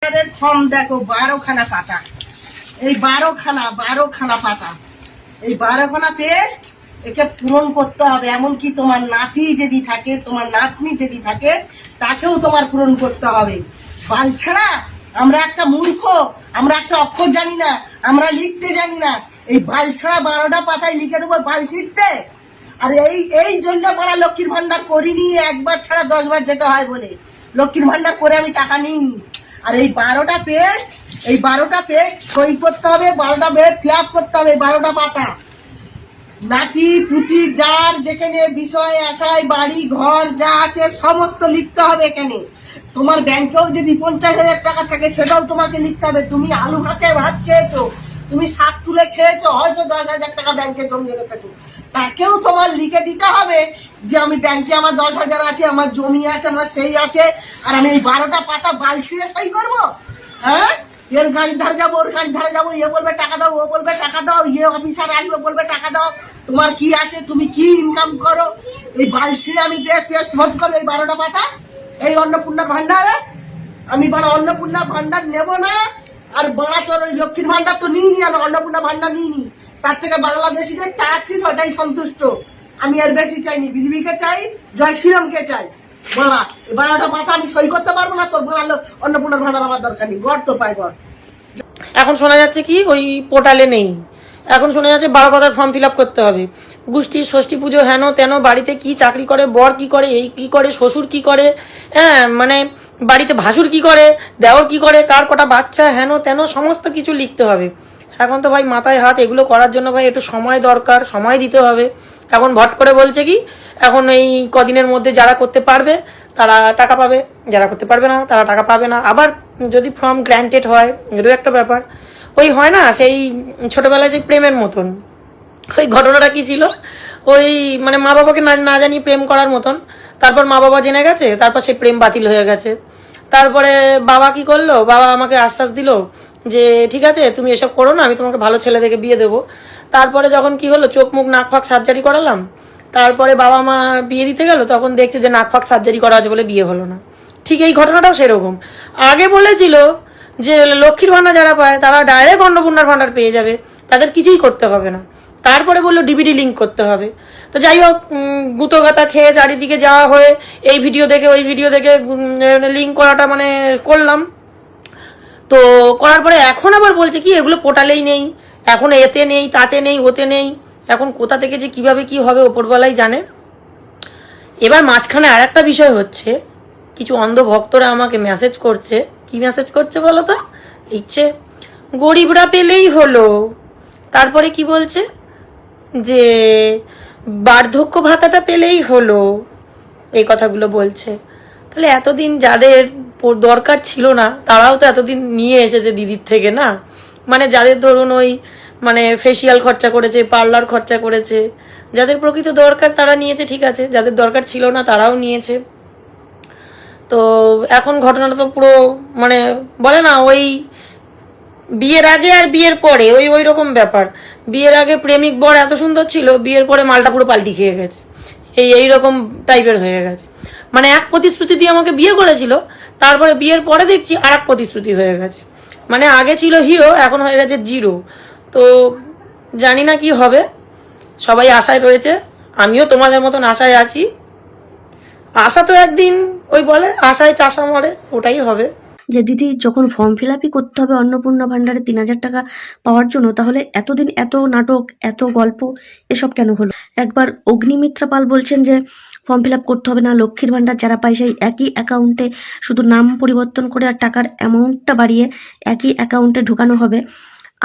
ভান্ডারের ফর্ম দেখো 12খানা পাতা, এই 12খানা পাতা, এই 12খানা পেস্ট একে পূরণ করতে হবে। এমনকি তোমার নাতি যদি থাকে, তোমার নাতনি যদি থাকে, তাকেও তোমার পূরণ করতে হবে। বাল ছাড়া আমরা একটা মূর্খ, আমরা একটা অক্ষর জানি না, আমরা লিখতে জানি না। এই বাল ছাড়া 12টা পাতায় লিখে দেবো বাল ছিঁড়তে। আর এই জন্য বড় লক্ষ্মীর ভান্ডার করিনি, একবার ছাড়া 10 বার যেতে হয় বলে লক্ষ্মীর ভান্ডার করে আমি টাকা নিইনি। আর এই 12টা পেস্ট, এই 12টা পেস্ট সই করতে হবে, 12টা পেস্ট ফিল আপ করতে হবে, 12টা পাতা। নাতি পুতি যার যেখানে বিষয় আশায় বাড়ি ঘর যা আছে সমস্ত লিখতে হবে এখানে। তোমার ব্যাংকেও যদি 50,000 টাকা থাকে সেটাও তোমাকে লিখতে হবে। তুমি আলু ভাতে ভাত খেয়েছো, তুমি শাক তুলে খেয়েছো, হয়তো 10,000 টাকা ব্যাংকে জমিয়ে রেখেছো, তাকেও তোমার লিখে দিতে হবে যে আমি ব্যাংকে আমার 10,000 আছে, আমার জমি আছে, আমার সেই আছে, আর আমি এই 12টা পাতা বাল ছিঁড়ে সই করবো? হ্যাঁ, এর গাড়ির ধারে যাবো, ওর গাড়ির ধারে যাবো, ইয়ে বলবে টাকা দাও, ও বলবে টাকা দাও, ইয়ে অফিসার আসবে বলবে টাকা দাও। তোমার কি আছে, তুমি কি ইনকাম করো? এই বাল ছিঁড়ে আমি পেস্ট ভোট করবো এই 12টা পাতা এই অন্নপূর্ণা ভান্ডারে? আমি বড় অন্নপূর্ণা ভান্ডার নেব না। আর বড়া তোর ওই লক্ষ্মীর ভান্ডার তো নিইনি, আর অন্নপূর্ণা ভান্ডার নিইনি। তার থেকে বাংলাদেশিদের চাচ্ছিস ওটাই সন্তুষ্ট। আমি এর বেশি চাইনি। বিজেপিকে চাই, জয় শ্রীরামকে চাই। বড়া 12টা পাতা আমি সই করতে পারবো না। তোর বড়া অন্নপূর্ণার ভান্ডার আমার দরকার নেই। গড় তো পাই গড়। এখন শোনা যাচ্ছে কি ওই পোর্টালে নেই, এখন শোনা যাচ্ছে 12 পাতার ফর্ম ফিল আপ করতে হবে। গোষ্ঠী ষষ্ঠী পুজো হেন তেন, বাড়িতে কি চাকরি করে, বর কি করে, এই কি করে, শ্বশুর কি করে, হ্যাঁ মানে বাড়িতে ভাসুর কি করে, দেওর কি করে, কার কটা বাচ্চা, হেন তেন সমস্ত কিছু লিখতে হবে। এখন তো ভাই মাথায় হাত, এগুলো করার জন্য ভাই একটু সময় দরকার, সময় দিতে হবে। এখন ভট করে বলছে কি এখন এই কদিনের মধ্যে যারা করতে পারবে তারা টাকা পাবে, যারা করতে পারবে না তারা টাকা পাবে না। আবার যদি ফর্ম গ্র্যান্টেড হয়, এটাও একটা ব্যাপার। ওই হয় না সেই ছোটবেলায় সেই প্রেমের মতন, ওই ঘটনাটা কি ছিল, ওই মানে মা বাবাকে না জানিয়ে প্রেম করার মতন। তারপর মা বাবা জেনে গেছে, তারপর সেই প্রেম বাতিল হয়ে গেছে। তারপরে বাবা কি করলো, বাবা আমাকে আশ্বাস দিল যে ঠিক আছে তুমি এসব করো না, আমি তোমাকে ভালো ছেলে দেখে বিয়ে দেবো। তারপরে যখন কি হলো, চোখ মুখ নাক ফাঁক সার্জারি করালাম, তারপরে বাবা মা বিয়ে দিতে গেল, তখন দেখছে যে নাক ফাঁক সার্জারি করা আছে বলে বিয়ে হলো না। ঠিক এই ঘটনাটাও সেরকম। আগে বলেছিল যে লক্ষ্মীর ভান্ডার যারা পায় তারা ডাইরেক্ট অন্নপূর্ণার ভান্ডার পেয়ে যাবে, তাদের কিছুই করতে হবে না। তারপরে বললো ডিবিডি লিঙ্ক করতে হবে। তো যাই হোক, গুঁতো গাতা খেয়ে চারিদিকে যাওয়া হয়ে এই ভিডিও দেখে ওই ভিডিও দেখে লিঙ্ক করাটা মানে করলাম। তো করার পরে এখন আবার বলছে কি এগুলো পোর্টালেই নেই, এখন এতে নেই, তাতে নেই, ওতে নেই। এখন কোথা থেকে যে কিভাবে কি হবে ওপরবেলাই জানে। এবার মাঝখানে আর একটা বিষয় হচ্ছে, কিছু অন্ধ ভক্তরা আমাকে মেসেজ করছে। কি মেসেজ করছে বলো তো? লিখছে গরিবরা পেলেই হলো। তারপরে কি বলছে যে বার্ধক্য ভাতাটা পেলেই হলো, এই কথাগুলো বলছে। তাহলে এতদিন যাদের দরকার ছিল না তারাও তো এতদিন নিয়ে এসেছে দিদির থেকে না। মানে যাদের ধরুন ওই মানে ফেসিয়াল খরচা করেছে, পার্লার খরচা করেছে, যাদের প্রকৃত দরকার তারা নিয়েছে, ঠিক আছে, যাদের দরকার ছিল না তারাও নিয়েছে। তো এখন ঘটনাটা তো পুরো মানে বলে না ওই বিয়ের আগে আর বিয়ের পরে ওই রকম ব্যাপার। বিয়ের আগে প্রেমিক বর এত সুন্দর ছিল, বিয়ের পরে মালটা পুরো পাল্টি খেয়ে গেছে, এইরকম টাইপের হয়ে গেছে। মানে এক প্রতিশ্রুতি দিয়ে আমাকে বিয়ে করেছিল, তারপরে বিয়ের পরে দেখছি আর এক প্রতিশ্রুতি হয়ে গেছে। মানে আগে ছিল হিরো, এখন হয়ে গেছে জিরো। তো জানি না কি হবে, সবাই আশায় রয়েছে, আমিও তোমাদের মতন আশায় আছি। আশা তো একদিন ওই বলে আশায় চাষা মরে, ওটাই হবে। যে দিদি যখন ফর্ম ফিল আপই করতে হবে অন্নপূর্ণা ভান্ডারে 3,000 টাকা পাওয়ার জন্য, তাহলে এতদিন এত নাটক এত গল্প এসব কেন হলো? একবার অগ্নিমিত্রা পাল বলছেন যে ফর্ম ফিল আপ করতে হবে না, লক্ষ্মীর ভান্ডার যারা পায় সেই একই অ্যাকাউন্টে শুধু নাম পরিবর্তন করে আর টাকার অ্যামাউন্টটা বাড়িয়ে একই অ্যাকাউন্টে ঢোকানো হবে।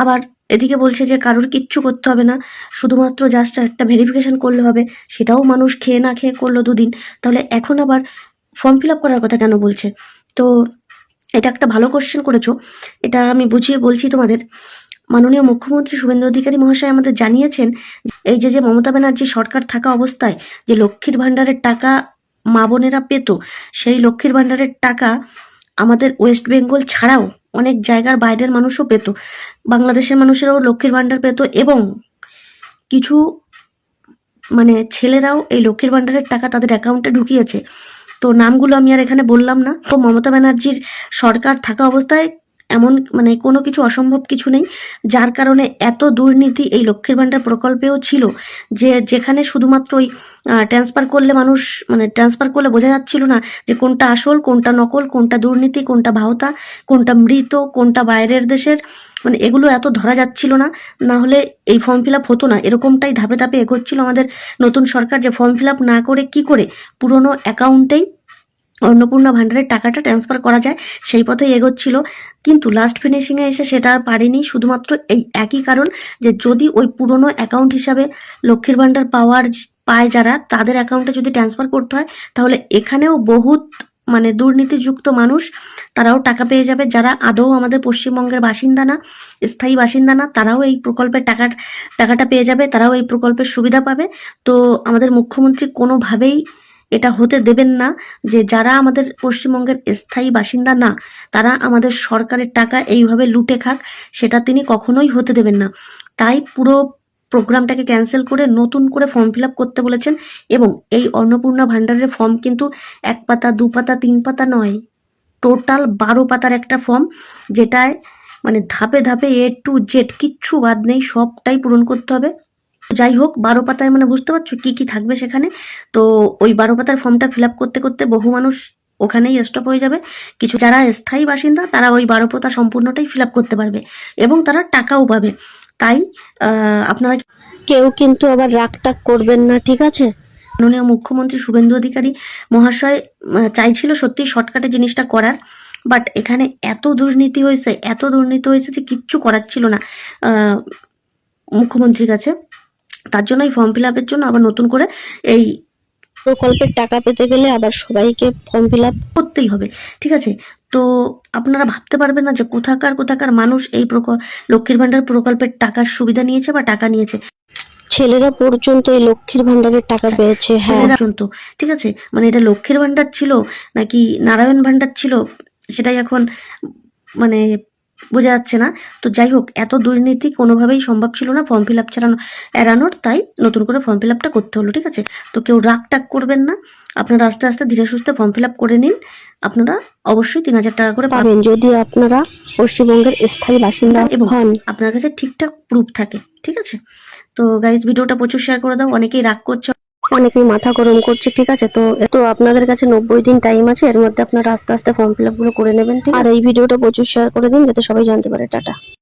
আবার এদিকে বলছে যে কারোর কিচ্ছু করতে হবে না, শুধুমাত্র জাস্ট একটা ভেরিফিকেশন করলে হবে। সেটাও মানুষ খেয়ে না খেয়ে করলো 2 দিন, তাহলে এখন আবার ফর্ম ফিল আপ করার কথা কেন বলছে? তো এটা একটা ভালো কোশ্চেন করেছো, এটা আমি বুঝিয়ে বলছি তোমাদের। মাননীয় মুখ্যমন্ত্রী শুভেন্দু অধিকারী মহাশয় আমাদের জানিয়েছেন এই যে মমতা ব্যানার্জি সরকার থাকা অবস্থায় যে লক্ষ্মীর ভান্ডারের টাকা মা বোনেরা পেত, সেই লক্ষ্মীর ভান্ডারের টাকা আমাদের ওয়েস্ট বেঙ্গল ছাড়াও অনেক জায়গার বাইরের মানুষও পেত, বাংলাদেশের মানুষেরাও লক্ষ্মীর ভান্ডার পেত, এবং কিছু মানে ছেলেরাও এই লক্ষ্মীর ভান্ডারের টাকা তাদের অ্যাকাউন্টে ঢুকিয়েছে। তো নামগুলো আমি আর এখানে বললাম না। তো মমতা ব্যানার্জির সরকার থাকা অবস্থায় এমন মানে কোনো কিছু অসম্ভব কিছু নেই, যার কারণে এত দুর্নীতি এই লক্ষ্মীর ভাণ্ডার প্রকল্পেও ছিল, যে যেখানে শুধুমাত্র ওই ট্রান্সফার করলে মানুষ মানে ট্রান্সফার করলে বোঝা যাচ্ছিল না যে কোনটা আসল, কোনটা নকল, কোনটা দুর্নীতি, কোনটা ভাওতা, কোনটা মৃত, কোনটা বাইরের দেশের, মানে এগুলো এত ধরা যাচ্ছিল না। না হলে এই ফর্ম ফিল আপ হতো না। এরকমটাই ধাপে ধাপে এগোচ্ছিল আমাদের নতুন সরকার, যে ফর্ম ফিল আপ না করে কি করে পুরনো অ্যাকাউন্টেই অন্নপূর্ণা ভান্ডারের টাকাটা ট্রান্সফার করা যায় সেই পথে এগোচ্ছিল। কিন্তু লাস্ট ফিনিশিংয়ে এসে সেটা আর পারেনি, শুধুমাত্র এই একই কারণ যে যদি ওই পুরনো অ্যাকাউন্ট হিসাবে লক্ষ্মীর ভান্ডার পায় যারা, তাদের অ্যাকাউন্টে যদি ট্রান্সফার করতে হয়, তাহলে এখানেও বহুত মানে দুর্নীতিযুক্ত মানুষ তারাও টাকা পেয়ে যাবে, যারা আদৌ আমাদের পশ্চিমবঙ্গের বাসিন্দা না, স্থায়ী বাসিন্দা না, তারাও এই প্রকল্পের টাকাটা পেয়ে যাবে, তারাও এই প্রকল্পের সুবিধা পাবে। তো আমাদের মুখ্যমন্ত্রী কোনোভাবেই এটা হতে দেবেন না যে যারা আমাদের পশ্চিমবঙ্গের স্থায়ী বাসিন্দা না, তারা আমাদের সরকারের টাকা এইভাবে লুটে খাক, সেটা তিনি কখনোই হতে দেবেন না। তাই পুরো প্রোগ্রামটাকে ক্যান্সেল করে নতুন করে ফর্ম ফিল আপ করতে বলেছেন। এবং এই অন্নপূর্ণা ভান্ডারের ফর্ম কিন্তু 1 পাতা 2 পাতা 3 পাতা নয়, টোটাল 12 পাতার একটা ফর্ম, যেটায় মানে ধাপে ধাপে A to Z কিচ্ছু বাদ নেই, সবটাই পূরণ করতে হবে। যাই হোক, 12 পাতায় মানে বুঝতে পারছো কি কি থাকবে সেখানে। তো ওই 12 পাতার ফর্মটা ফিল আপ করতে করতে বহু মানুষ ওখানেই স্টপ হয়ে যাবে। কিছু যারা স্থায়ী বাসিন্দা তারা ওই 12 পাতা সম্পূর্ণটাই ফিল আপ করতে পারবে এবং তারা টাকাও পাবে। তাই আপনারা কেউ কিন্তু আবার রাগটাগ করবেন না, ঠিক আছে? মাননীয় মুখ্যমন্ত্রী শুভেন্দু অধিকারী মহাশয় চাইছিল সত্যি শর্টকাটে জিনিসটা করার, বাট এখানে এত দুর্নীতি হয়েছে যে কিচ্ছু করার ছিল না মুখ্যমন্ত্রীর কাছে। তার জন্য এই ফর্ম ফিল আপের জন্য আবার নতুন করে এই প্রকল্পের টাকা পেতে গেলে আবার সবাইকে ফর্ম ফিল আপ করতেই হবে, ঠিক আছে? তো আপনারা ভাবতে পারবেন না যে কোথাকার মানুষ এই লক্ষ্মীর ভান্ডার প্রকল্পের টাকার সুবিধা নিয়েছে বা টাকা নিয়েছে। ছেলেরা পর্যন্ত এই লক্ষ্মীর ভান্ডারের টাকা পেয়েছে, হ্যাঁ পর্যন্ত, ঠিক আছে? মানে এটা লক্ষ্মীর ভান্ডার ছিল নাকি নারায়ণ ভান্ডার ছিল সেটাই এখন মানে বোঝা যাচ্ছে না। তো যাই হোক, এত দুর্নীতি কোনোভাবেই সম্ভব ছিল না ফর্ম ফিল আপ এড়ানোর, তাই নতুন করে ফর্ম ফিল আপটা করতে হলো, ঠিক আছে? তো কেউ রাগ টাগ করবেন না, আপনারা আস্তে আস্তে ধীরে সুস্থে ফর্ম ফিল আপ করে নিন। আপনারা অবশ্যই 3000 টাকা করে পাবেন যদি আপনারা পশ্চিমবঙ্গের স্থায়ী বাসিন্দা এবং আপনার কাছে ঠিকঠাক প্রুফ থাকে, ঠিক আছে? তো গাইজ, ভিডিওটা প্রচুর শেয়ার করে দাও। অনেকেই রাগ করছে, অনেকেই মাথা গরম করছে, ঠিক আছে? তো আপনাদের কাছে 90 দিন টাইম আছে, এর মধ্যে আপনারা আস্তে আস্তে ফর্ম ফিল আপ গুলো করে নেবেন, ঠিক আছে? আর এই ভিডিওটা প্রচুর শেয়ার করে দিন যাতে সবাই জানতে পারে। টাটা।